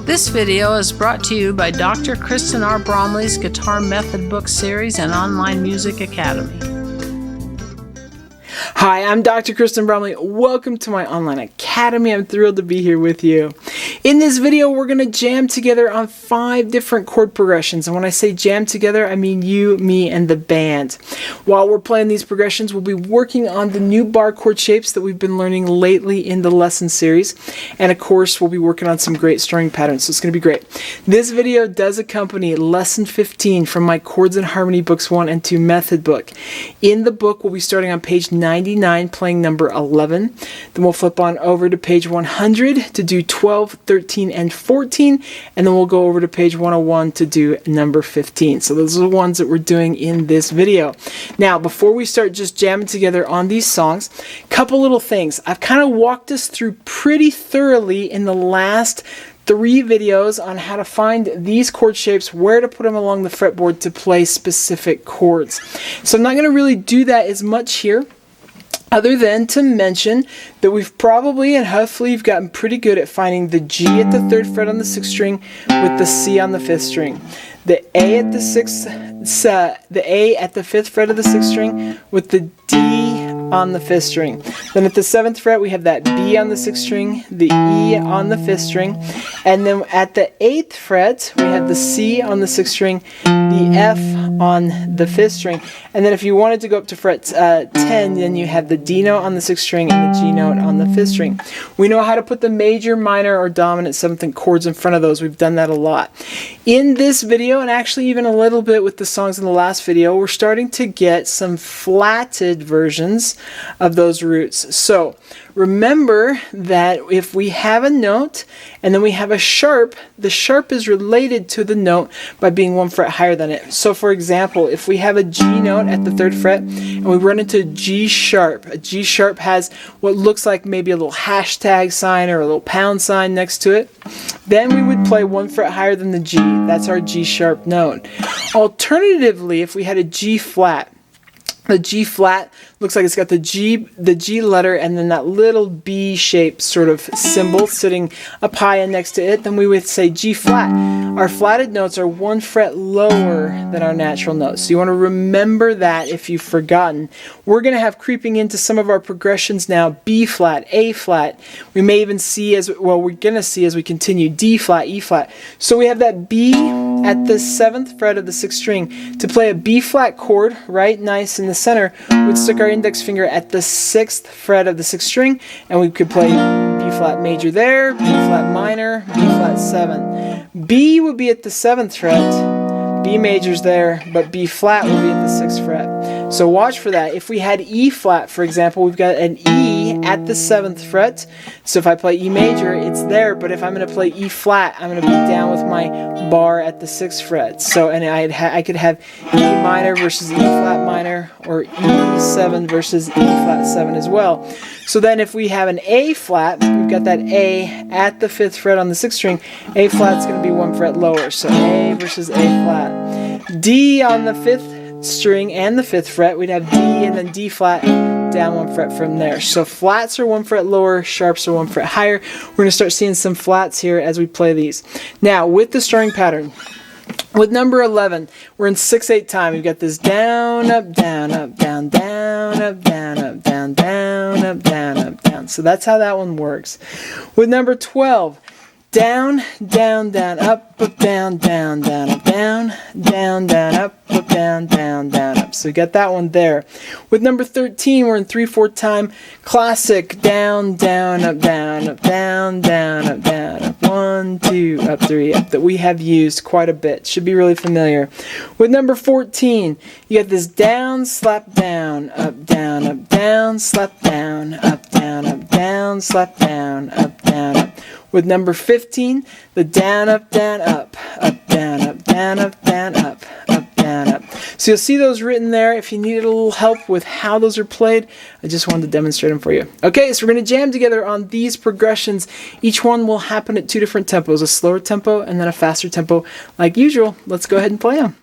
This video is brought to you by Dr. Kristen R. Bromley's Guitar Method Book Series and Online Music Academy. Hi, I'm Dr. Kristen Bromley. Welcome to my online academy. I'm thrilled to be here with you. In this video, we're going to jam together on 5 different chord progressions. And when I say jam together, I mean you, me, and the band. While we're playing these progressions, we'll be working on the new bar chord shapes that we've been learning lately in the lesson series. And of course, we'll be working on some great strumming patterns, so it's going to be great. This video does accompany lesson 15 from my Chords and Harmony Books 1 and 2 method book. In the book, we'll be starting on page 99, playing number 11. Then we'll flip on over to page 100 to do 12, 13, and 14. And then we'll go over to page 101 to do number 15. So those are the ones that we're doing in this video. Now, before we start just jamming together on these songs, a couple little things. I've kind of walked us through pretty thoroughly in the last 3 videos on how to find these chord shapes, where to put them along the fretboard to play specific chords. So I'm not going to really do that as much here, other than to mention that we've probably and hopefully you've gotten pretty good at finding the G at the 3rd fret on the 6th string with the C on the 5th string, the A at the 5th fret of the 6th string with the D on the 5th string. Then at the 7th fret we have that B on the 6th string, the E on the 5th string, and then at the 8th fret we have the C on the 6th string, the F on the 5th string, and then if you wanted to go up to fret 10, then you have the D note on the 6th string and the G note on the 5th string. We know how to put the major, minor, or dominant 7th chords in front of those. We've done that a lot. In this video, and actually even a little bit with the songs in the last video, we're starting to get some flatted versions of those roots. So remember that if we have a note and then we have a sharp, the sharp is related to the note by being 1 fret higher than it. So for example, if we have a G note at the 3rd fret and we run into a G sharp has what looks like maybe a little hashtag sign or a little pound sign next to it, then we would play 1 fret higher than the G. That's our G sharp note. Alternatively, if we had a G flat, the G flat looks like it's got the G letter and then that little B shaped sort of symbol sitting up high and next to it, then we would say G flat. Our flatted notes are 1 fret lower than our natural notes. So you want to remember that if you've forgotten. We're going to have creeping into some of our progressions now B flat, A flat. We may even see as well, we're going to see as we continue D flat, E flat. So we have that B at the 7th fret of the 6th string. To play a B flat chord, right nice in the center, we'd stick our index finger at the 6th fret of the 6th string, and we could play B flat major there, B flat minor, B flat 7. B would be at the 7th fret, B major's there, but B flat will be at the 6th fret. So watch for that. If we had E flat, for example, we've got an E at the 7th fret. So if I play E major, it's there, but if I'm going to play E flat, I'm going to be down with my bar at the 6th fret. So, and I could have E minor versus E flat minor, or E7 versus E flat 7 as well. So then if we have an A flat, we've got that A at the 5th fret on the 6th string. A flat's going to be 1 fret lower, so A versus A flat. D on the 5th string and the 5th fret, we'd have D and then D flat down 1 fret from there. So flats are 1 fret lower, sharps are 1 fret higher. We're going to start seeing some flats here as we play these. Now with the strumming pattern, with number 11, we're in 6/8 time. We've got this down, up, down, up, down, down, up, down, up, down, down, up, down, up, down. So that's how that one works. With number 12, down, down, down, up, down, down, down, up, down, down, down, up, down, down, down, up. So we got that one there. With number 13, we're in 3/4 time. Classic down, down, up, down, up, down, down, up, down, up. 1, 2, up, 3, up, that we have used quite a bit. Should be really familiar. With number 14, you got this down, slap down, down, slap down, up, down, slap down, up, down, up. With number 15, the down, up, down, up, down, up, down, up, down, up, down, up. So you'll see those written there. If you needed a little help with how those are played, I just wanted to demonstrate them for you. Okay, so we're going to jam together on these progressions. Each one will happen at 2 different tempos, a slower tempo and then a faster tempo like usual. Let's go ahead and play them.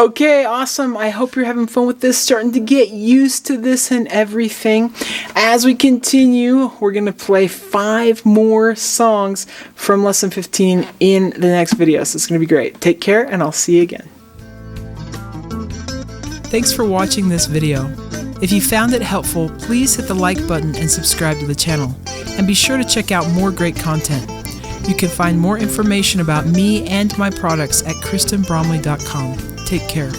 Okay, awesome. I hope you're having fun with this, starting to get used to this and everything. As we continue, we're going to play 5 more songs from Lesson 15 in the next video. So it's going to be great. Take care, and I'll see you again. Thanks for watching this video. If you found it helpful, please hit the like button and subscribe to the channel. And be sure to check out more great content. You can find more information about me and my products at KristenBromley.com. Take care.